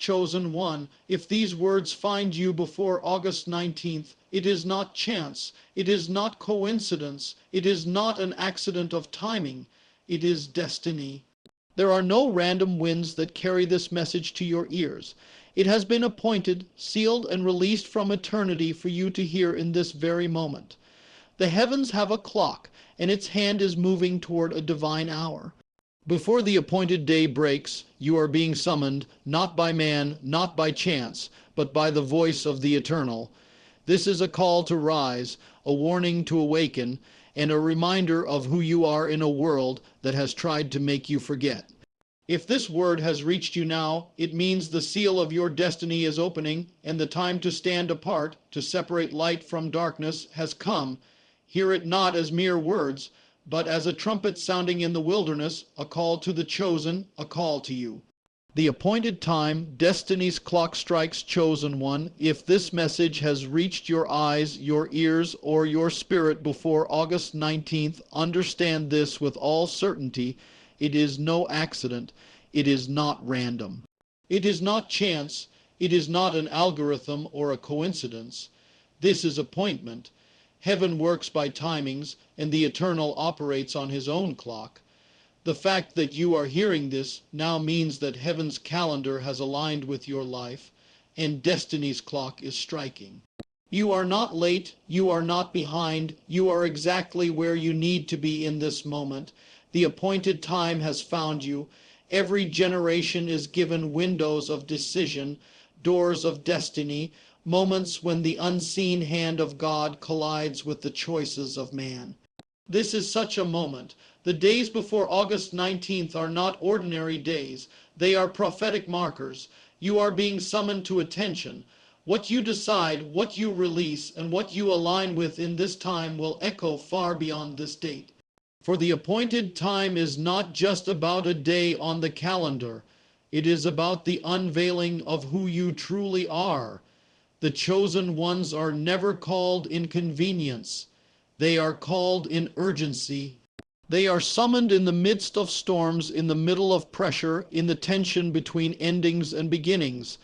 chosen one, if these words find you before August 19th, it is not chance, it is not coincidence, it is not an accident of timing, it is destiny. There are no random winds that carry this message to your ears. It has been appointed, sealed, and released from eternity for you to hear in this very moment. The heavens have a clock, and its hand is moving toward a divine hour. Before the appointed day breaks, you are being summoned, not by man, not by chance, but by the voice of the Eternal. This is a call to rise, a warning to awaken, and a reminder of who you are in a world that has tried to make you forget. If this word has reached you now, it means the seal of your destiny is opening, and the time to stand apart, to separate light from darkness, has come. Hear it not as mere words, but as a trumpet sounding in the wilderness, a call to the chosen, a call to you. The appointed time, destiny's clock strikes, chosen one. If this message has reached your eyes, your ears, or your spirit before August 19th, understand this with all certainty. It is no accident. It is not random. It is not chance. It is not an algorithm or a coincidence. This is appointment. Heaven works by timings, and the Eternal operates on his own clock. The fact that you are hearing this now means that heaven's calendar has aligned with your life, and destiny's clock is striking. You are not late, you are not behind, you are exactly where you need to be in this moment. The appointed time has found you. Every generation is given windows of decision, doors of destiny, moments when the unseen hand of God collides with the choices of man. This is such a moment. The days before August 19th are not ordinary days. They are prophetic markers. You are being summoned to attention. What you decide, what you release, and what you align with in this time will echo far beyond this date. For the appointed time is not just about a day on the calendar. It is about the unveiling of who you truly are. The chosen ones are never called in convenience. They are called in urgency. They are summoned in the midst of storms, in the middle of pressure, in the tension between endings and beginnings.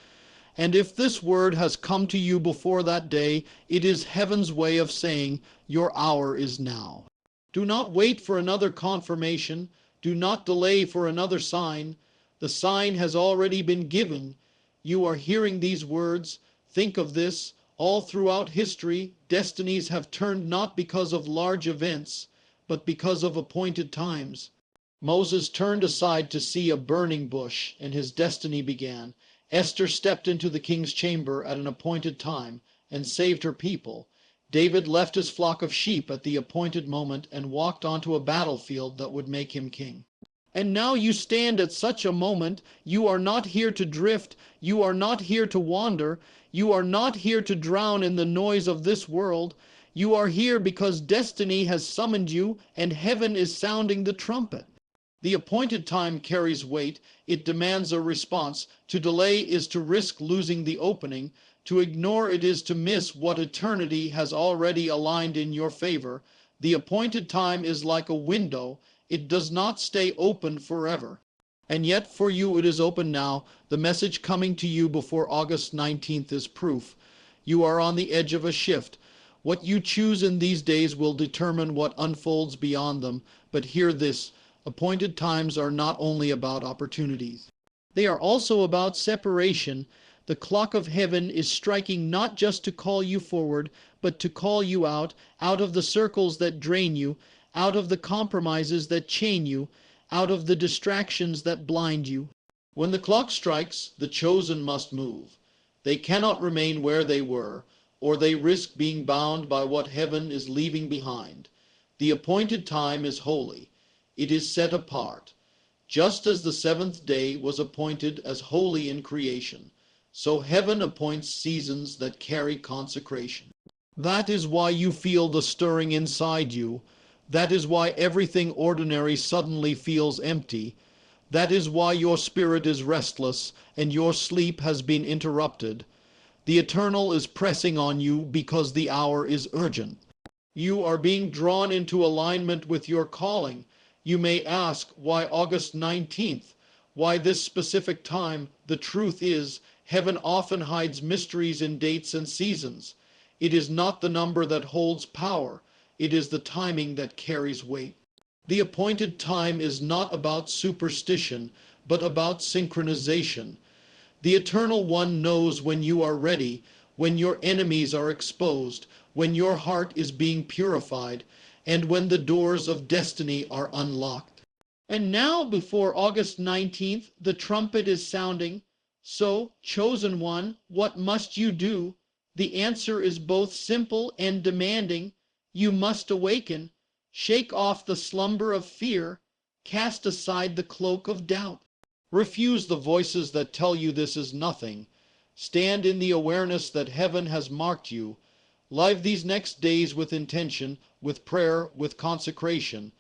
And if this word has come to you before that day, it is heaven's way of saying, your hour is now. Do not wait for another confirmation. Do not delay for another sign. The sign has already been given. You are hearing these words. Think of this. All throughout history, destinies have turned not because of large events, but because of appointed times. Moses turned aside to see a burning bush, and his destiny began. Esther stepped into the king's chamber at an appointed time and saved her people. David left his flock of sheep at the appointed moment and walked onto a battlefield that would make him king. And now you stand at such a moment. You are not here to drift. You are not here to wander. You are not here to drown in the noise of this world. You are here because destiny has summoned you and heaven is sounding the trumpet. The appointed time carries weight. It demands a response. To delay is to risk losing the opening. To ignore it is to miss what eternity has already aligned in your favor. The appointed time is like a window. It does not stay open forever. And yet for you it is open now. The message coming to you before August 19th is proof. You are on the edge of a shift. What you choose in these days will determine what unfolds beyond them. But hear this, appointed times are not only about opportunities. They are also about separation. The clock of heaven is striking not just to call you forward, but to call you out of the circles that drain you, out of the compromises that chain you, out of the distractions that blind you. When the clock strikes, the chosen must move. They cannot remain where they were, or they risk being bound by what heaven is leaving behind. The appointed time is holy. It is set apart. Just as the seventh day was appointed as holy in creation, so heaven appoints seasons that carry consecration. That is why you feel the stirring inside you. That is why everything ordinary suddenly feels empty. That is why your spirit is restless and your sleep has been interrupted. The Eternal is pressing on you because the hour is urgent. You are being drawn into alignment with your calling. You may ask, why August 19th? Why this specific time? The truth is, heaven often hides mysteries in dates and seasons. It is not the number that holds power, it is the timing that carries weight. The appointed time is not about superstition, but about synchronization. The Eternal One knows when you are ready, when your enemies are exposed, when your heart is being purified, and when the doors of destiny are unlocked. And now, before August 19th, the trumpet is sounding. So, chosen one, what must you do? The answer is both simple and demanding. You must awaken, shake off the slumber of fear, cast aside the cloak of doubt. Refuse the voices that tell you this is nothing. Stand in the awareness that heaven has marked you. Live these next days with intention, with prayer, with consecration.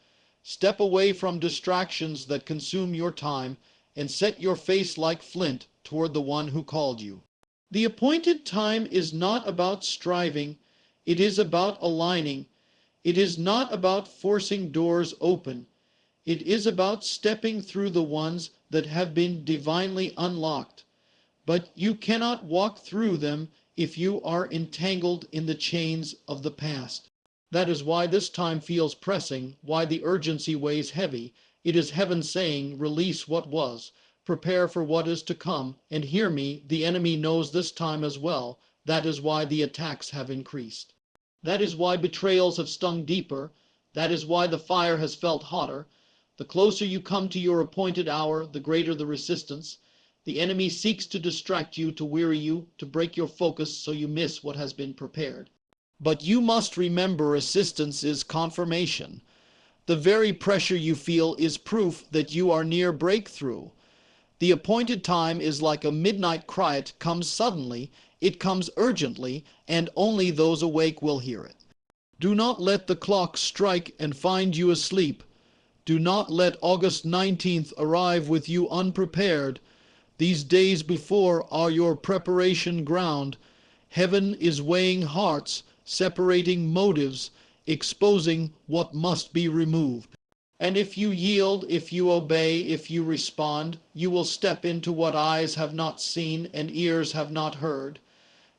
Step away from distractions that consume your time and set your face like flint toward the one who called you. The appointed time is not about striving, it is about aligning. It is not about forcing doors open. It is about stepping through the ones that have been divinely unlocked. But you cannot walk through them if you are entangled in the chains of the past. That is why this time feels pressing, why the urgency weighs heavy. It is heaven saying, release what was, prepare for what is to come, and hear me, the enemy knows this time as well. That is why the attacks have increased. That is why betrayals have stung deeper. That is why the fire has felt hotter. The closer you come to your appointed hour, the greater the resistance. The enemy seeks to distract you, to weary you, to break your focus so you miss what has been prepared. But you must remember, resistance is confirmation. The very pressure you feel is proof that you are near breakthrough. The appointed time is like a midnight cry. It comes suddenly, it comes urgently, and only those awake will hear it. Do not let the clock strike and find you asleep. Do not let August 19th arrive with you unprepared. These days before are your preparation ground. Heaven is weighing hearts, separating motives, exposing what must be removed. And if you yield, if you obey, if you respond, you will step into what eyes have not seen and ears have not heard.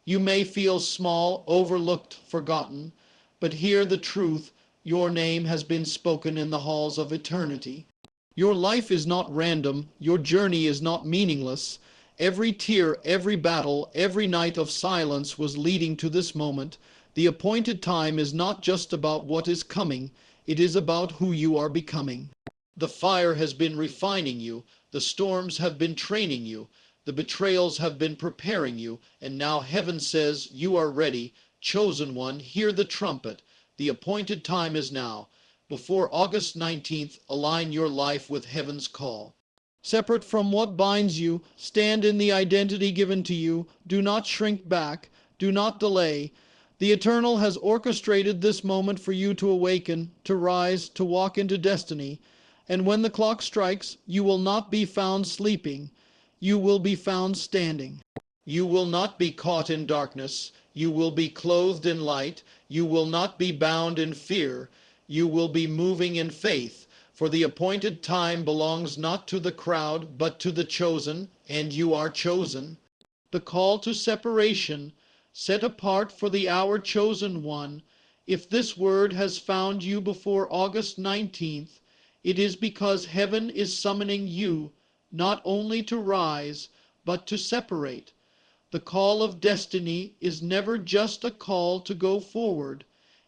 You may feel small, overlooked, forgotten, but hear the truth. Your name has been spoken in the halls of eternity. Your life is not random. Your journey is not meaningless. Every tear, every battle, every night of silence was leading to this moment. The appointed time is not just about what is coming. It is about who you are becoming. The fire has been refining you. The storms have been training you. The betrayals have been preparing you. And now heaven says, you are ready. Chosen one, hear the trumpet. The appointed time is now. Before August 19th, align your life with heaven's call. Separate from what binds you, stand in the identity given to you. Do not shrink back. Do not delay. The Eternal has orchestrated this moment for you to awaken, to rise, to walk into destiny. And when the clock strikes, you will not be found sleeping. You will be found standing. You will not be caught in darkness. You will be clothed in light. You will not be bound in fear. You will be moving in faith. For the appointed time belongs not to the crowd, but to the chosen, and you are chosen. The call to separation, set apart for the hour, chosen one. If this word has found you before August 19th, it is because heaven is summoning you not only to rise, but to separate. The call of destiny is never just a call to go forward.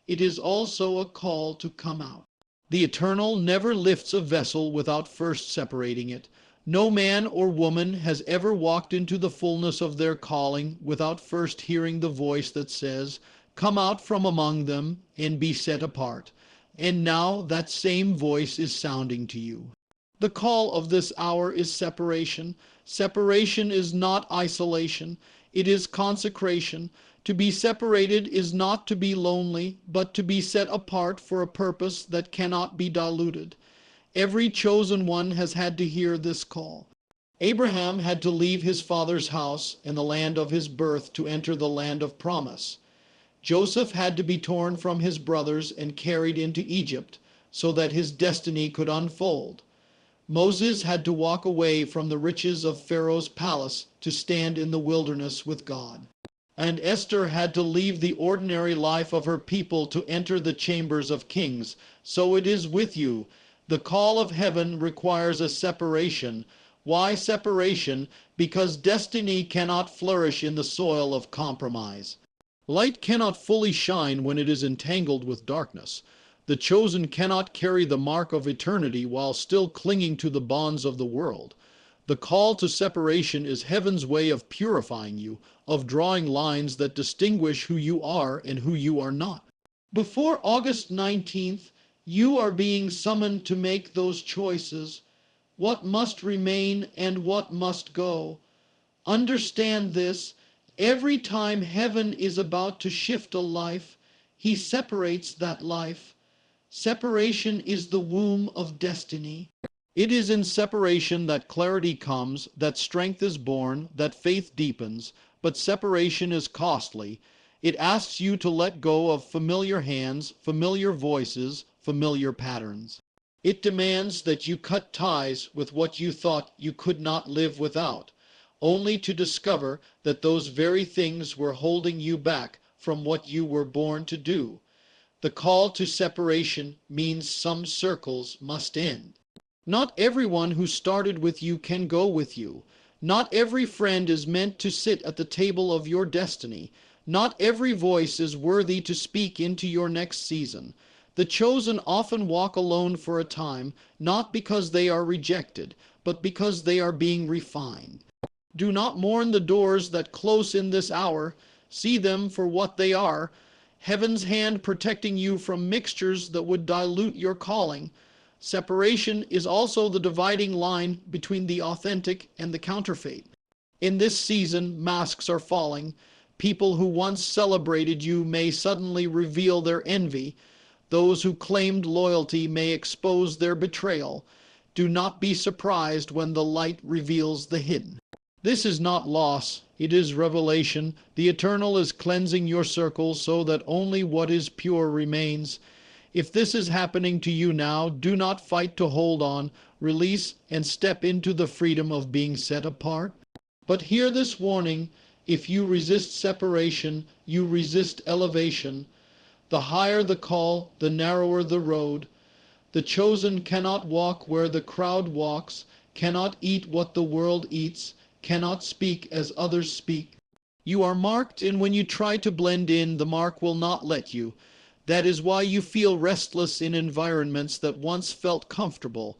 It is also a call to come out. The Eternal never lifts a vessel without first separating it. No man or woman has ever walked into the fullness of their calling without first hearing the voice that says, "Come out from among them and be set apart." And now that same voice is sounding to you. The call of this hour is separation. Separation is not isolation. It is consecration. To be separated is not to be lonely, but to be set apart for a purpose that cannot be diluted. Every chosen one has had to hear this call. Abraham had to leave his father's house and the land of his birth to enter the land of promise. Joseph had to be torn from his brothers and carried into Egypt so that his destiny could unfold. Moses had to walk away from the riches of Pharaoh's palace to stand in the wilderness with God. And Esther had to leave the ordinary life of her people to enter the chambers of kings. So it is with you. The call of heaven requires a separation. Why separation? Because destiny cannot flourish in the soil of compromise. Light cannot fully shine when it is entangled with darkness. The chosen cannot carry the mark of eternity while still clinging to the bonds of the world. The call to separation is heaven's way of purifying you, of drawing lines that distinguish who you are and who you are not. Before August 19th, you are being summoned to make those choices. What must remain and what must go. Understand this. Every time heaven is about to shift a life, he separates that life. Separation is the womb of destiny. It is in separation that clarity comes, that strength is born, that faith deepens, but separation is costly. It asks you to let go of familiar hands, familiar voices, familiar patterns. It demands that you cut ties with what you thought you could not live without, only to discover that those very things were holding you back from what you were born to do. The call to separation means some circles must end. Not everyone who started with you can go with you. Not every friend is meant to sit at the table of your destiny. Not every voice is worthy to speak into your next season. The chosen often walk alone for a time, not because they are rejected, but because they are being refined. Do not mourn the doors that close in this hour. See them for what they are. Heaven's hand protecting you from mixtures that would dilute your calling. Separation is also the dividing line between the authentic and the counterfeit. In this season, masks are falling. People who once celebrated you may suddenly reveal their envy. Those who claimed loyalty may expose their betrayal. Do not be surprised when the light reveals the hidden. This is not loss, it is revelation. The eternal is cleansing your circle so that only what is pure remains. If this is happening to you now, do not fight to hold on. Release and step into the freedom of being set apart. But hear this warning: if you resist separation, you resist elevation. The higher the call, the narrower the road. The chosen cannot walk where the crowd walks, cannot eat what the world eats, cannot speak as others speak. You are marked, and when you try to blend in, the mark will not let you. That is why you feel restless in environments that once felt comfortable.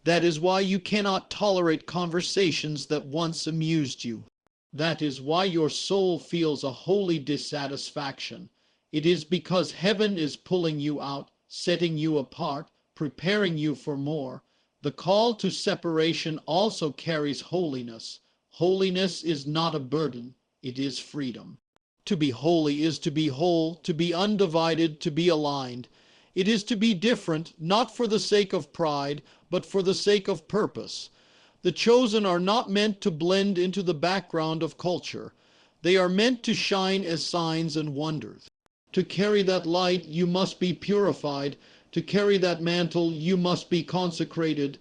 That is why you cannot tolerate conversations that once amused you. That is why your soul feels a holy dissatisfaction. It is because heaven is pulling you out, setting you apart, preparing you for more. The call to separation also carries holiness. Holiness is not a burden, it is freedom. To be holy is to be whole, to be undivided, to be aligned. It is to be different, not for the sake of pride, but for the sake of purpose. The chosen are not meant to blend into the background of culture. They are meant to shine as signs and wonders. To carry that light, you must be purified. To carry that mantle, you must be consecrated.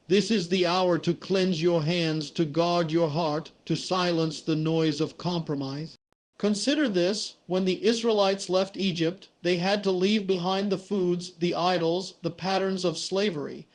This is the hour to cleanse your hands, to guard your heart, to silence the noise of compromise. Consider this: when the Israelites left Egypt, they had to leave behind the foods, the idols, the patterns of slavery.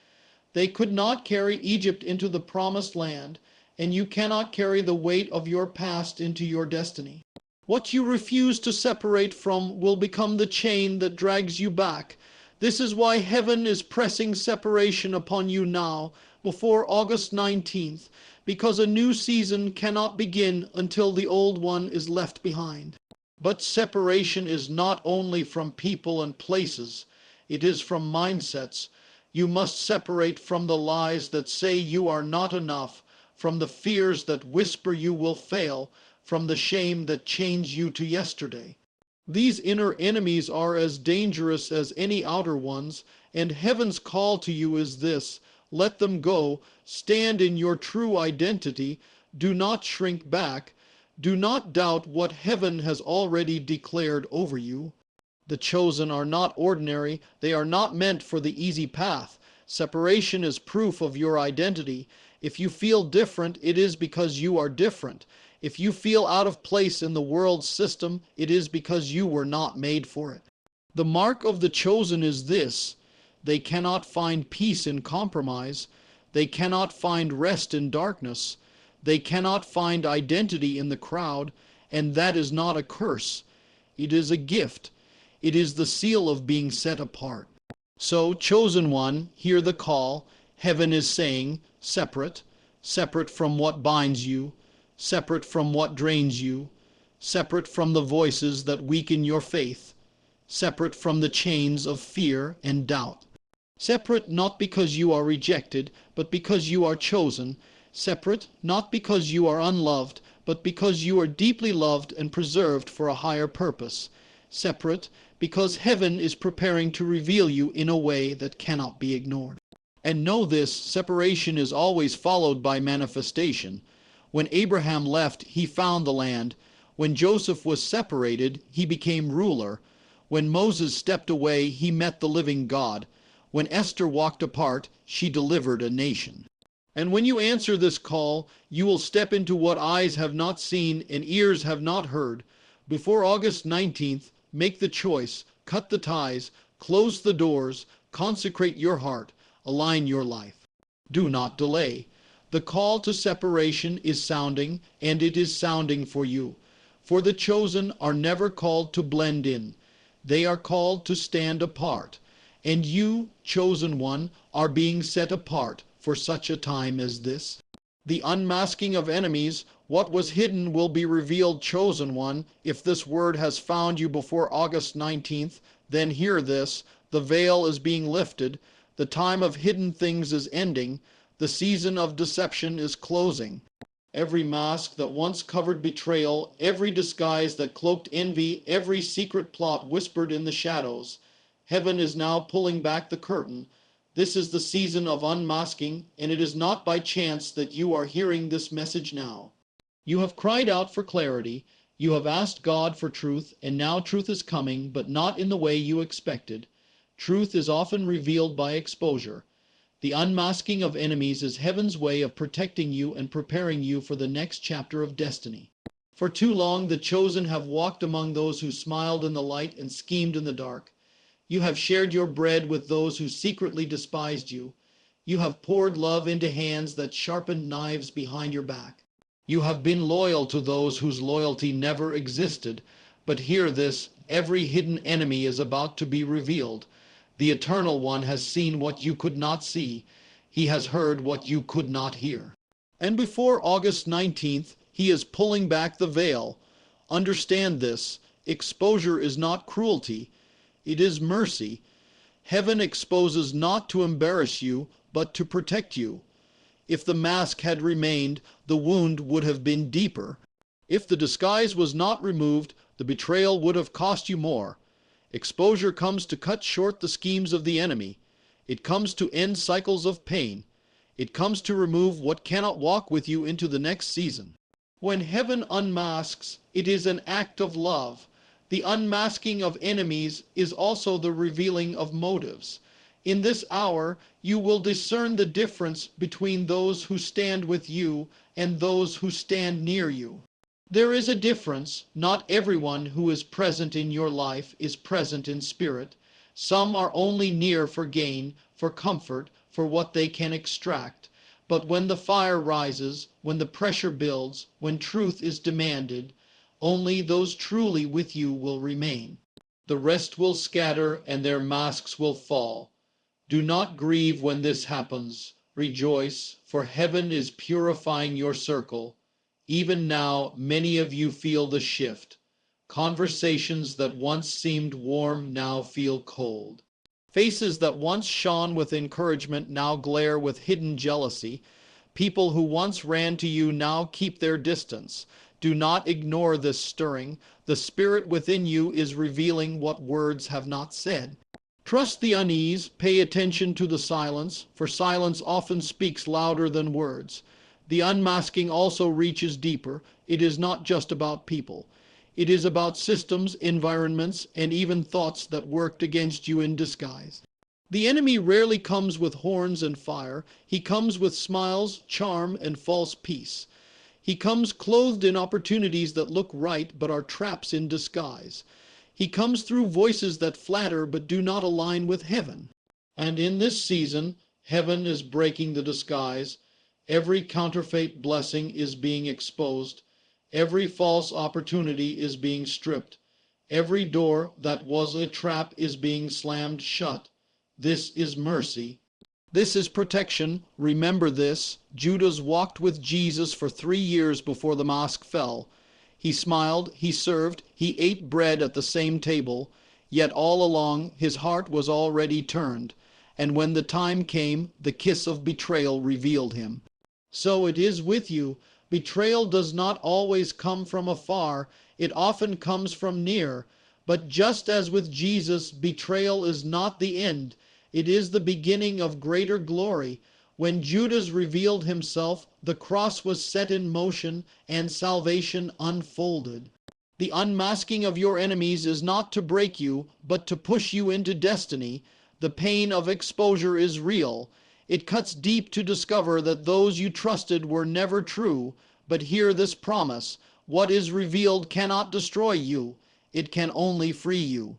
They could not carry Egypt into the promised land, and you cannot carry the weight of your past into your destiny. What you refuse to separate from will become the chain that drags you back. This is why heaven is pressing separation upon you now, before August 19th, because a new season cannot begin until the old one is left behind. But separation is not only from people and places, it is from mindsets. You must separate from the lies that say you are not enough, from the fears that whisper you will fail, from the shame that chains you to yesterday. These inner enemies are as dangerous as any outer ones, and heaven's call to you is this: let them go. Stand in your true identity. Do not shrink back. Do not doubt what heaven has already declared over you. The chosen are not ordinary. They are not meant for the easy path. Separation is proof of your identity. If you feel different, it is because you are different. If you feel out of place in the world's system, it is because you were not made for it. The mark of the chosen is this: they cannot find peace in compromise. They cannot find rest in darkness. They cannot find identity in the crowd, and that is not a curse. It is a gift. It is the seal of being set apart. So, chosen one, hear the call. Heaven is saying, separate, separate from what binds you, separate from what drains you, separate from the voices that weaken your faith, separate from the chains of fear and doubt. Separate not because you are rejected, but because you are chosen. Separate not because you are unloved, but because you are deeply loved and preserved for a higher purpose. Separate because heaven is preparing to reveal you in a way that cannot be ignored. And know this: separation is always followed by manifestation. When Abraham left, he found the land. When Joseph was separated, he became ruler. When Moses stepped away, he met the living God. When Esther walked apart, she delivered a nation. And when you answer this call, you will step into what eyes have not seen and ears have not heard. Before August 19th, make the choice, cut the ties, close the doors, consecrate your heart, align your life. Do not delay. The call to separation is sounding, and it is sounding for you. For the chosen are never called to blend in. They are called to stand apart. And you, chosen one, are being set apart for such a time as this. The unmasking of enemies, what was hidden will be revealed, chosen one. If this word has found you before August 19th, then hear this: the veil is being lifted. The time of hidden things is ending. The season of deception is closing. Every mask that once covered betrayal, every disguise that cloaked envy, every secret plot whispered in the shadows, heaven is now pulling back the curtain. This is the season of unmasking, and it is not by chance that you are hearing this message now. You have cried out for clarity. You have asked God for truth, and now truth is coming, but not in the way you expected. Truth is often revealed by exposure. The unmasking of enemies is heaven's way of protecting you and preparing you for the next chapter of destiny. For too long, the chosen have walked among those who smiled in the light and schemed in the dark. You have shared your bread with those who secretly despised you. You have poured love into hands that sharpened knives behind your back. You have been loyal to those whose loyalty never existed. But hear this: every hidden enemy is about to be revealed. The Eternal One has seen what you could not see. He has heard what you could not hear. And before August 19th, he is pulling back the veil. Understand this: exposure is not cruelty. It is mercy. Heaven exposes not to embarrass you, but to protect you. If the mask had remained, the wound would have been deeper. If the disguise was not removed, the betrayal would have cost you more. Exposure comes to cut short the schemes of the enemy. It comes to end cycles of pain. It comes to remove what cannot walk with you into the next season. When heaven unmasks, it is an act of love. The unmasking of enemies is also the revealing of motives. In this hour, you will discern the difference between those who stand with you and those who stand near you. There is a difference. Not everyone who is present in your life is present in spirit. Some are only near for gain, for comfort, for what they can extract. But when the fire rises, when the pressure builds, when truth is demanded, only those truly with you will remain. The rest will scatter and their masks will fall. Do not grieve when this happens. Rejoice, for heaven is purifying your circle. Even now, many of you feel the shift. Conversations that once seemed warm now feel cold. Faces that once shone with encouragement now glare with hidden jealousy. People who once ran to you now keep their distance. Do not ignore this stirring. The spirit within you is revealing what words have not said. Trust the unease. Pay attention to the silence, for silence often speaks louder than words. The unmasking also reaches deeper. It is not just about people. It is about systems, environments, and even thoughts that worked against you in disguise. The enemy rarely comes with horns and fire. He comes with smiles, charm, and false peace. He comes clothed in opportunities that look right but are traps in disguise. He comes through voices that flatter but do not align with heaven. And in this season, heaven is breaking the disguise. Every counterfeit blessing is being exposed. Every false opportunity is being stripped. Every door that was a trap is being slammed shut. This is mercy. This is protection. Remember this. Judas walked with Jesus for 3 years before the mask fell. He smiled, he served, he ate bread at the same table, yet all along his heart was already turned. And when the time came, the kiss of betrayal revealed him. So it is with you. Betrayal does not always come from afar. It often comes from near. But just as with Jesus, betrayal is not the end. It is the beginning of greater glory. When Judas revealed himself, the cross was set in motion and salvation unfolded. The unmasking of your enemies is not to break you, but to push you into destiny. The pain of exposure is real. It cuts deep to discover that those you trusted were never true. But hear this promise: what is revealed cannot destroy you. It can only free you.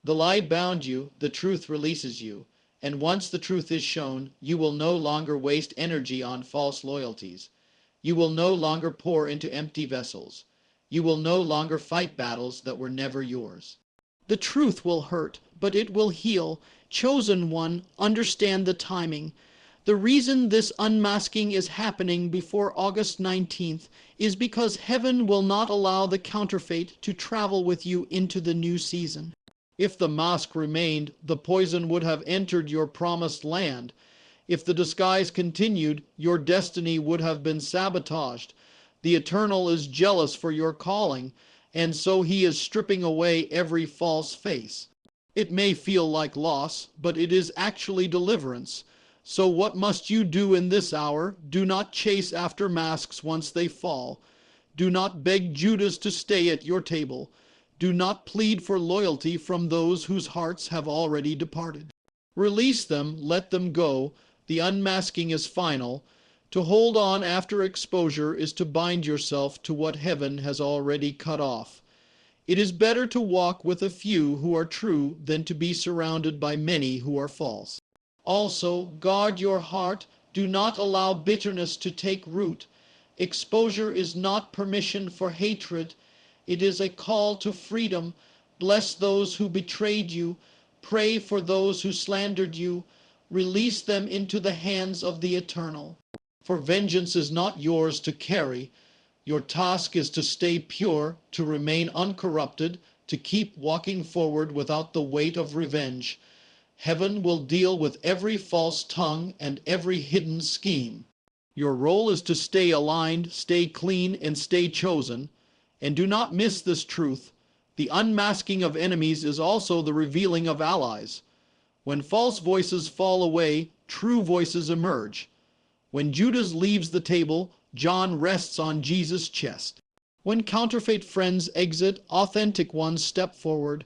The lie bound you, the truth releases you. And once the truth is shown, you will no longer waste energy on false loyalties. You will no longer pour into empty vessels. You will no longer fight battles that were never yours. The truth will hurt, but it will heal. Chosen one, understand the timing. The reason this unmasking is happening before August 19th is because heaven will not allow the counterfeit to travel with you into the new season. If the mask remained, the poison would have entered your promised land. If the disguise continued, your destiny would have been sabotaged. The Eternal is jealous for your calling, and so he is stripping away every false face. It may feel like loss, but it is actually deliverance. So what must you do in this hour? Do not chase after masks once they fall. Do not beg Judas to stay at your table. Do not plead for loyalty from those whose hearts have already departed. Release them, let them go. The unmasking is final. To hold on after exposure is to bind yourself to what heaven has already cut off. It is better to walk with a few who are true than to be surrounded by many who are false. Also, guard your heart. Do not allow bitterness to take root. Exposure is not permission for hatred. It is a call to freedom. Bless those who betrayed you. Pray for those who slandered you. Release them into the hands of the Eternal. For vengeance is not yours to carry. Your task is to stay pure, to remain uncorrupted, to keep walking forward without the weight of revenge. Heaven will deal with every false tongue and every hidden scheme. Your role is to stay aligned, stay clean, and stay chosen. And do not miss this truth. The unmasking of enemies is also the revealing of allies. When false voices fall away, true voices emerge. When Judas leaves the table, John rests on Jesus' chest. When counterfeit friends exit, authentic ones step forward.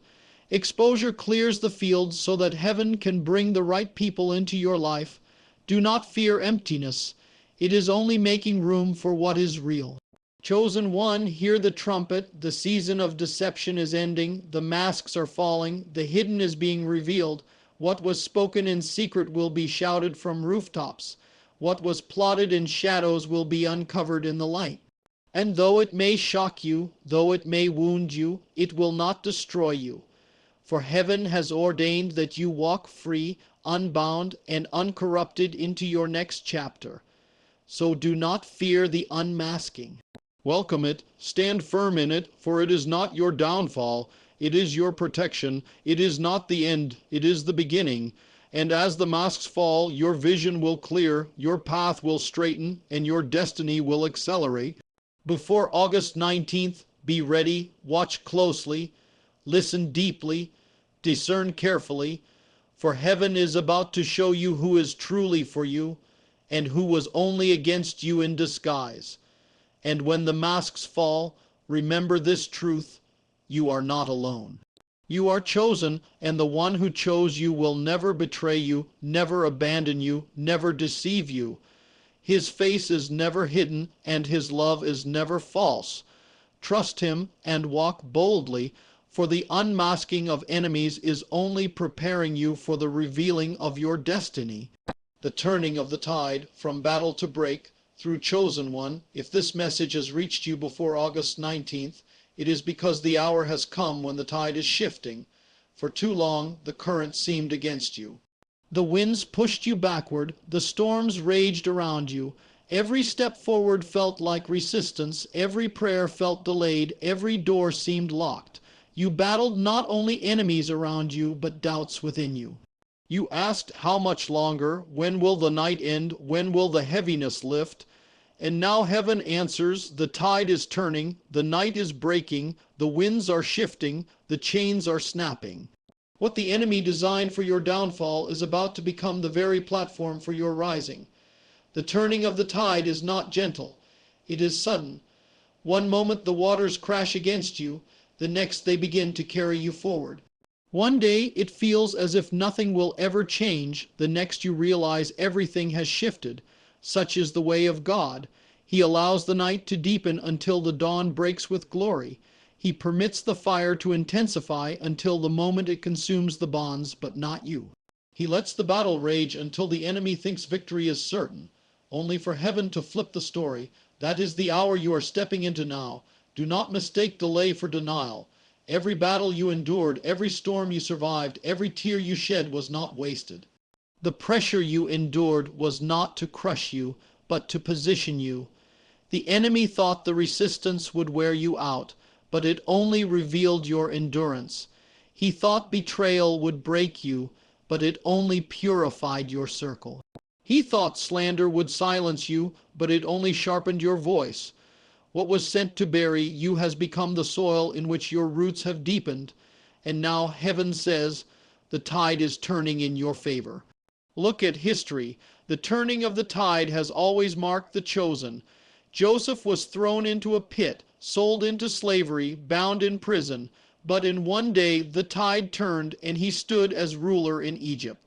Exposure clears the field so that heaven can bring the right people into your life. Do not fear emptiness. It is only making room for what is real. Chosen one, hear the trumpet. The season of deception is ending. The masks are falling. The hidden is being revealed. What was spoken in secret will be shouted from rooftops. What was plotted in shadows will be uncovered in the light. And though it may shock you, though it may wound you, it will not destroy you. For heaven has ordained that you walk free, unbound, and uncorrupted into your next chapter. So do not fear the unmasking. Welcome it, stand firm in it, for it is not your downfall, it is your protection. It is not the end, it is the beginning. And as the masks fall, your vision will clear, your path will straighten, and your destiny will accelerate. Before August 19th, be ready, watch closely, listen deeply, discern carefully, for heaven is about to show you who is truly for you, and who was only against you in disguise. And when the masks fall, remember this truth: you are not alone. You are chosen, and the one who chose you will never betray you, never abandon you, never deceive you. His face is never hidden, and his love is never false. Trust him and walk boldly, for the unmasking of enemies is only preparing you for the revealing of your destiny. The turning of the tide from battle to break through chosen one. If this message has reached you before August 19th, it is because the hour has come when the tide is shifting. For too long, the current seemed against you. The winds pushed you backward, the storms raged around you. Every step forward felt like resistance, every prayer felt delayed, every door seemed locked. You battled not only enemies around you, but doubts within you. You asked, how much longer? When will the night end? When will the heaviness lift? And now heaven answers, the tide is turning, the night is breaking, the winds are shifting, the chains are snapping. What the enemy designed for your downfall is about to become the very platform for your rising. The turning of the tide is not gentle. It is sudden. One moment the waters crash against you, the next they begin to carry you forward. One day it feels as if nothing will ever change, the next you realize everything has shifted. Such is the way of God. He allows the night to deepen until the dawn breaks with glory. He permits the fire to intensify until the moment it consumes the bonds, but not you. He lets the battle rage until the enemy thinks victory is certain, only for heaven to flip the story. That is the hour you are stepping into now. Do not mistake delay for denial. Every battle you endured, every storm you survived, every tear you shed was not wasted. The pressure you endured was not to crush you, but to position you. The enemy thought the resistance would wear you out, but it only revealed your endurance. He thought betrayal would break you, but it only purified your circle. He thought slander would silence you, but it only sharpened your voice. What was sent to bury you has become the soil in which your roots have deepened, and now heaven says the tide is turning in your favor. Look at history. The turning of the tide has always marked the chosen. Joseph was thrown into a pit, sold into slavery, bound in prison, but in one day the tide turned and he stood as ruler in Egypt.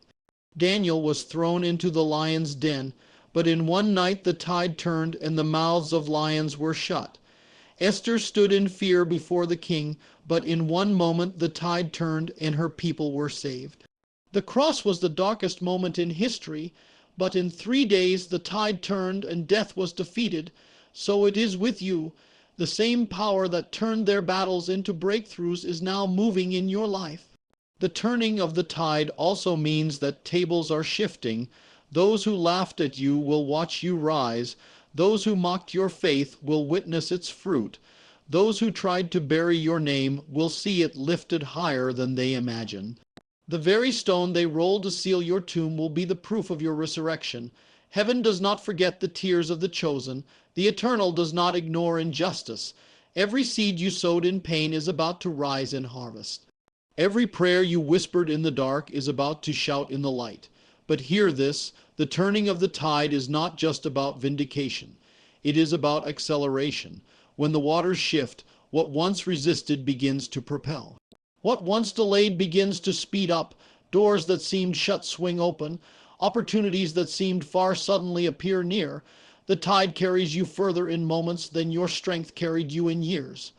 Daniel was thrown into the lion's den, but in one night the tide turned and the mouths of lions were shut. Esther stood in fear before the king, but in one moment the tide turned and her people were saved. The cross was the darkest moment in history, but in 3 days the tide turned and death was defeated. So it is with you. The same power that turned their battles into breakthroughs is now moving in your life. The turning of the tide also means that tables are shifting. Those who laughed at you will watch you rise. Those who mocked your faith will witness its fruit. Those who tried to bury your name will see it lifted higher than they imagined. The very stone they rolled to seal your tomb will be the proof of your resurrection. Heaven does not forget the tears of the chosen. The Eternal does not ignore injustice. Every seed you sowed in pain is about to rise in harvest. Every prayer you whispered in the dark is about to shout in the light. But hear this, the turning of the tide is not just about vindication. It is about acceleration. When the waters shift, what once resisted begins to propel. What once delayed begins to speed up. Doors that seemed shut swing open. Opportunities that seemed far suddenly appear near. The tide carries you further in moments than your strength carried you in years.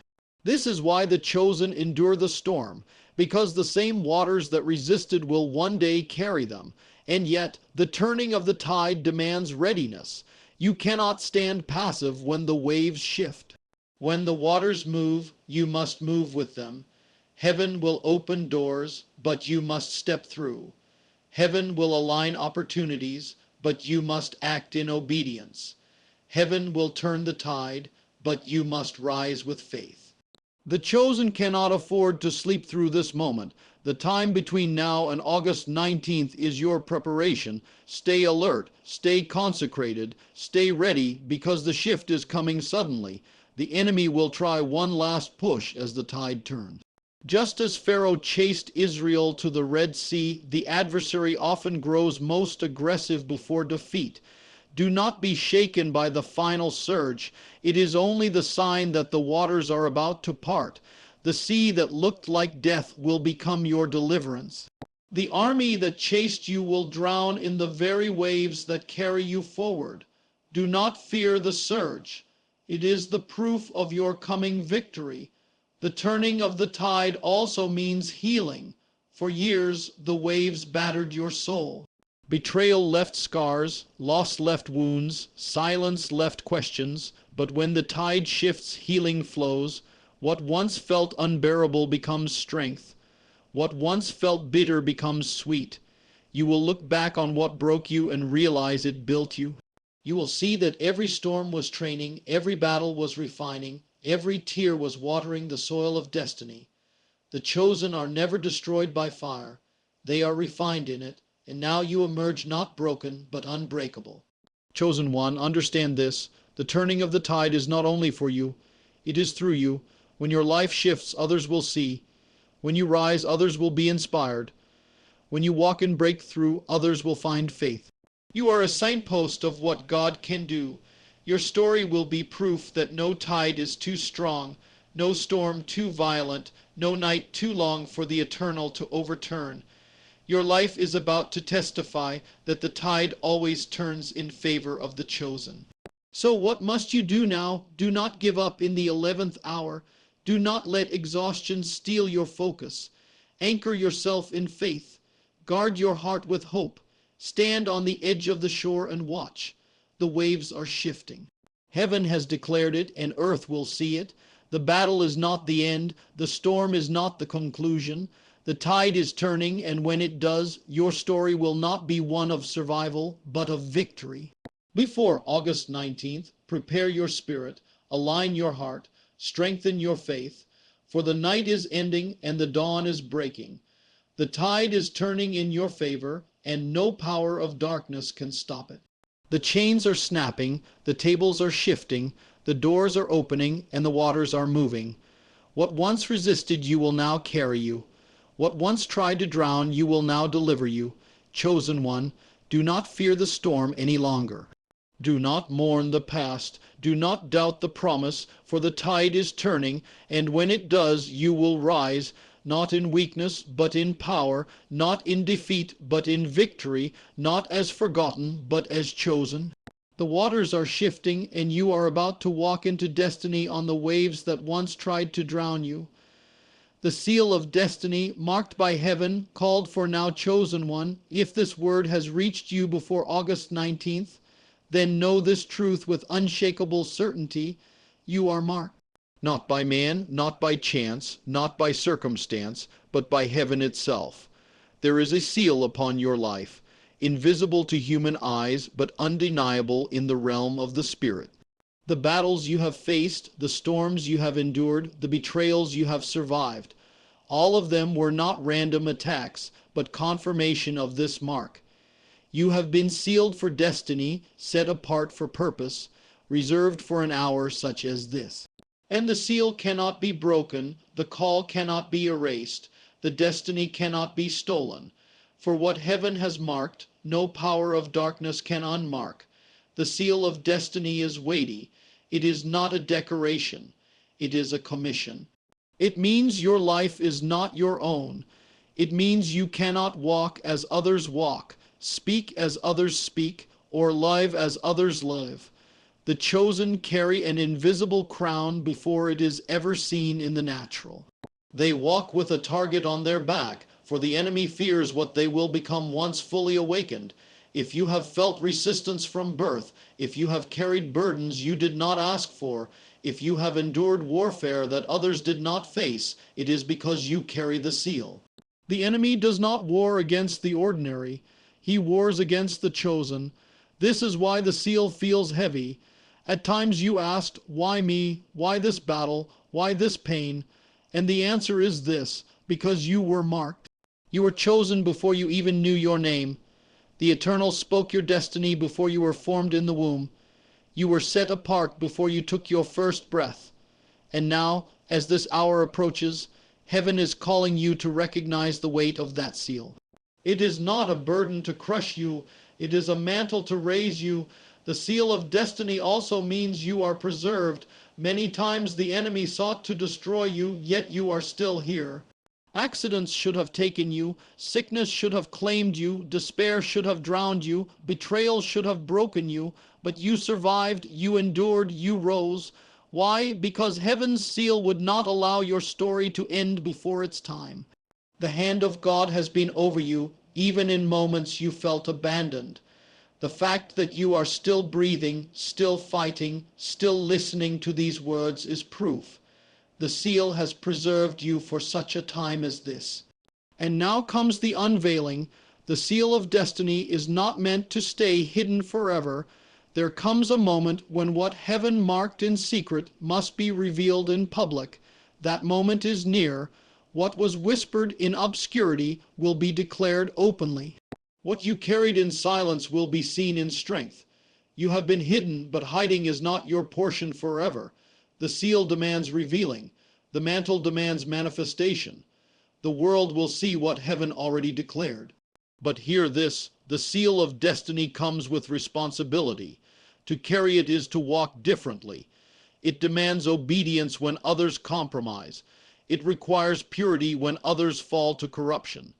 This is why the chosen endure the storm, because the same waters that resisted will one day carry them. And yet, the turning of the tide demands readiness. You cannot stand passive when the waves shift. When the waters move, you must move with them. Heaven will open doors, but you must step through. Heaven will align opportunities, but you must act in obedience. Heaven will turn the tide, but you must rise with faith. The chosen cannot afford to sleep through this moment. The time between now and August 19th is your preparation. Stay alert, stay consecrated, stay ready, because the shift is coming suddenly. The enemy will try one last push as the tide turns. Just as Pharaoh chased Israel to the Red Sea, the adversary often grows most aggressive before defeat. Do not be shaken by the final surge. It is only the sign that the waters are about to part. The sea that looked like death will become your deliverance. The army that chased you will drown in the very waves that carry you forward. Do not fear the surge. It is the proof of your coming victory. The turning of the tide also means healing. For years, the waves battered your soul. Betrayal left scars, loss left wounds, silence left questions, but when the tide shifts, healing flows. What once felt unbearable becomes strength. What once felt bitter becomes sweet. You will look back on what broke you and realize it built you. You will see that every storm was training, every battle was refining, every tear was watering the soil of destiny. The chosen are never destroyed by fire. They are refined in it, and now you emerge not broken, but unbreakable. Chosen one, understand this. The turning of the tide is not only for you, it is through you. When your life shifts, others will see. When you rise, others will be inspired. When you walk in breakthrough, others will find faith. You are a signpost of what God can do. Your story will be proof that no tide is too strong, no storm too violent, no night too long for the eternal to overturn. Your life is about to testify that the tide always turns in favor of the chosen. So what must you do now? Do not give up in the 11th hour. Do not let exhaustion steal your focus. Anchor yourself in faith. Guard your heart with hope. Stand on the edge of the shore and watch. The waves are shifting. Heaven has declared it, and earth will see it. The battle is not the end. The storm is not the conclusion. The tide is turning, and when it does, your story will not be one of survival, but of victory. Before August 19th, prepare your spirit, align your heart, strengthen your faith, for the night is ending and the dawn is breaking. The tide is turning in your favor, and no power of darkness can stop it. The chains are snapping, the tables are shifting, the doors are opening, and the waters are moving. What once resisted you will now carry you. What once tried to drown you will now deliver you. Chosen one, do not fear the storm any longer. Do not mourn the past. Do not doubt the promise, for the tide is turning, and when it does, you will rise, not in weakness, but in power, not in defeat, but in victory, not as forgotten, but as chosen. The waters are shifting, and you are about to walk into destiny on the waves that once tried to drown you. The seal of destiny, marked by heaven, called for now chosen one. If this word has reached you before August 19th, then know this truth with unshakable certainty. You are marked. Not by man, not by chance, not by circumstance, but by heaven itself. There is a seal upon your life, invisible to human eyes, but undeniable in the realm of the Spirit. The battles you have faced, the storms you have endured, the betrayals you have survived, all of them were not random attacks, but confirmation of this mark. You have been sealed for destiny, set apart for purpose, reserved for an hour such as this. And the seal cannot be broken, the call cannot be erased, the destiny cannot be stolen. For what heaven has marked, no power of darkness can unmark. The seal of destiny is weighty. It is not a decoration. It is a commission. It means your life is not your own. It means you cannot walk as others walk, speak as others speak, or live as others live. The chosen carry an invisible crown before it is ever seen in the natural. They walk with a target on their back, for the enemy fears what they will become once fully awakened. If you have felt resistance from birth, if you have carried burdens you did not ask for, if you have endured warfare that others did not face, it is because you carry the seal. The enemy does not war against the ordinary. He wars against the chosen. This is why the seal feels heavy. At times you asked, why me? Why this battle? Why this pain? And the answer is this, because you were marked. You were chosen before you even knew your name. The Eternal spoke your destiny before you were formed in the womb. You were set apart before you took your first breath. And now, as this hour approaches, heaven is calling you to recognize the weight of that seal. It is not a burden to crush you. It is a mantle to raise you. The seal of destiny also means you are preserved, Many times the enemy sought to destroy you, yet you are still here. Accidents should have taken you, sickness should have claimed you, despair should have drowned you, betrayal should have broken you, but you survived, you endured, you rose. Why? Because heaven's seal would not allow your story to end before its time. The hand of God has been over you, even in moments you felt abandoned. The fact that you are still breathing, still fighting, still listening to these words is proof. The seal has preserved you for such a time as this. And now comes the unveiling. The seal of destiny is not meant to stay hidden forever. There comes a moment when what heaven marked in secret must be revealed in public. That moment is near. What was whispered in obscurity will be declared openly. What you carried in silence will be seen in strength. You have been hidden, but hiding is not your portion forever. The seal demands revealing. The mantle demands manifestation. The world will see what heaven already declared. But hear this, the seal of destiny comes with responsibility. To carry it is to walk differently. It demands obedience when others compromise. It requires purity when others fall to corruption.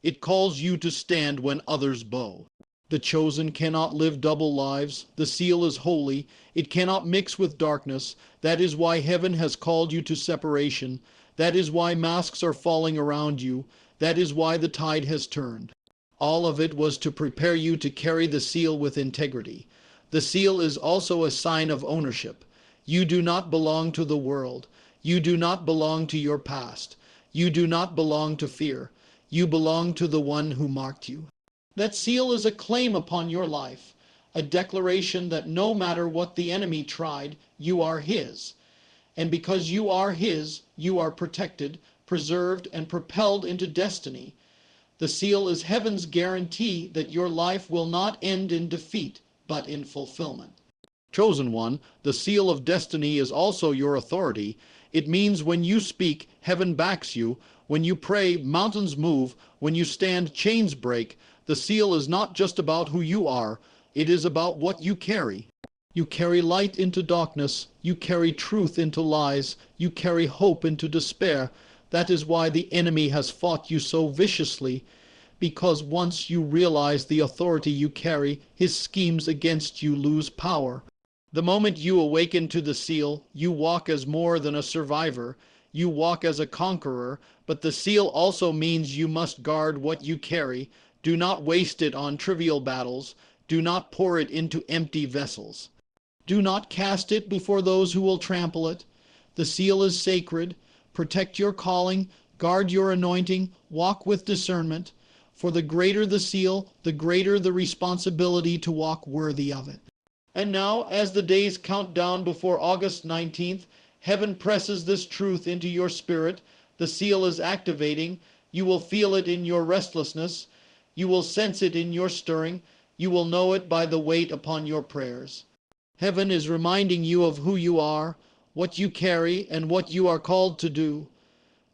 It calls you to stand when others bow. The chosen cannot live double lives. The seal is holy. It cannot mix with darkness. That is why heaven has called you to separation. That is why masks are falling around you. That is why the tide has turned. All of it was to prepare you to carry the seal with integrity. The seal is also a sign of ownership. You do not belong to the world. You do not belong to your past. You do not belong to fear. You belong to the one who marked you. That seal is a claim upon your life, a declaration that no matter what the enemy tried, you are his. And because you are his, you are protected, preserved, and propelled into destiny. The seal is heaven's guarantee that your life will not end in defeat, but in fulfillment. Chosen one, the seal of destiny is also your authority. It means when you speak, heaven backs you. When you pray, mountains move. When you stand, chains break. The seal is not just about who you are. It is about what you carry. You carry light into darkness. You carry truth into lies. You carry hope into despair. That is why the enemy has fought you so viciously. Because once you realize the authority you carry, his schemes against you lose power. The moment you awaken to the seal, you walk as more than a survivor. You walk as a conqueror, but the seal also means you must guard what you carry. Do not waste it on trivial battles. Do not pour it into empty vessels. Do not cast it before those who will trample it. The seal is sacred. Protect your calling, guard your anointing, walk with discernment. For the greater the seal, the greater the responsibility to walk worthy of it. And now, as the days count down before August 19th, heaven presses this truth into your spirit. The seal is activating. You will feel it in your restlessness. You will sense it in your stirring. You will know it by the weight upon your prayers. Heaven is reminding you of who you are, what you carry, and what you are called to do.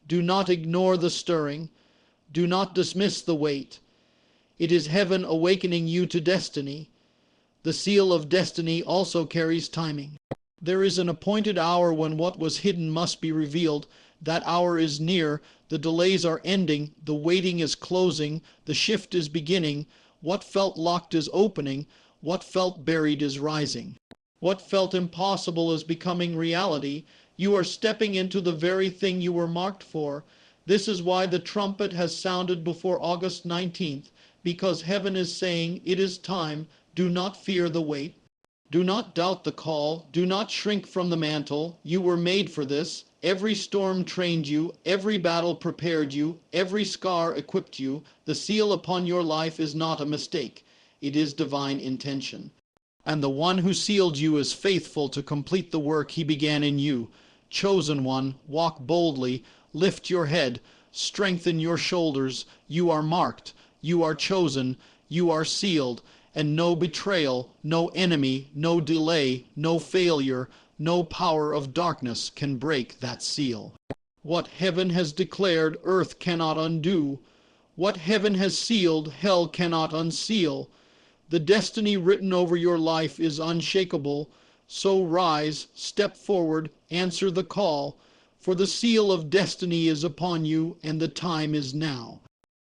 Do not ignore the stirring. Do not dismiss the weight. It is heaven awakening you to destiny. The seal of destiny also carries timing. There is an appointed hour when what was hidden must be revealed. That hour is near. The delays are ending. The waiting is closing. The shift is beginning. What felt locked is opening. What felt buried is rising. What felt impossible is becoming reality. You are stepping into the very thing you were marked for. This is why the trumpet has sounded before August 19th, because heaven is saying, it is time. Do not fear the wait. Do not doubt the call. Do not shrink from the mantle. You were made for this. Every storm trained you. Every battle prepared you. Every scar equipped you. The seal upon your life is not a mistake. It is divine intention. And the one who sealed you is faithful to complete the work he began in you. Chosen one, walk boldly. Lift your head. Strengthen your shoulders. You are marked. You are chosen. You are sealed. And no betrayal, no enemy, no delay, no failure, no power of darkness can break that seal. What heaven has declared, earth cannot undo. What heaven has sealed, hell cannot unseal. The destiny written over your life is unshakable. So rise, step forward, answer the call, for the seal of destiny is upon you, and the time is now.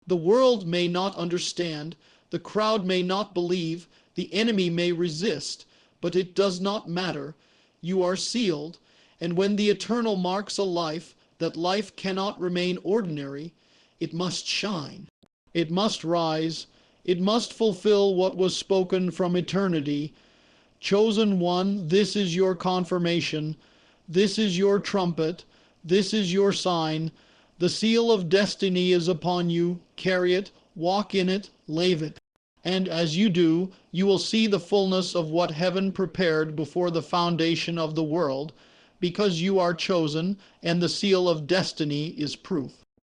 The world may not understand, the crowd may not believe, the enemy may resist, but it does not matter. You are sealed, and when the eternal marks a life, that life cannot remain ordinary, it must shine. It must rise. It must fulfill what was spoken from eternity. Chosen one, this is your confirmation. This is your trumpet. This is your sign. The seal of destiny is upon you. Carry it, walk in it, lave it. And as you do, you will see the fullness of what heaven prepared before the foundation of the world, because you are chosen, and the seal of destiny is proof.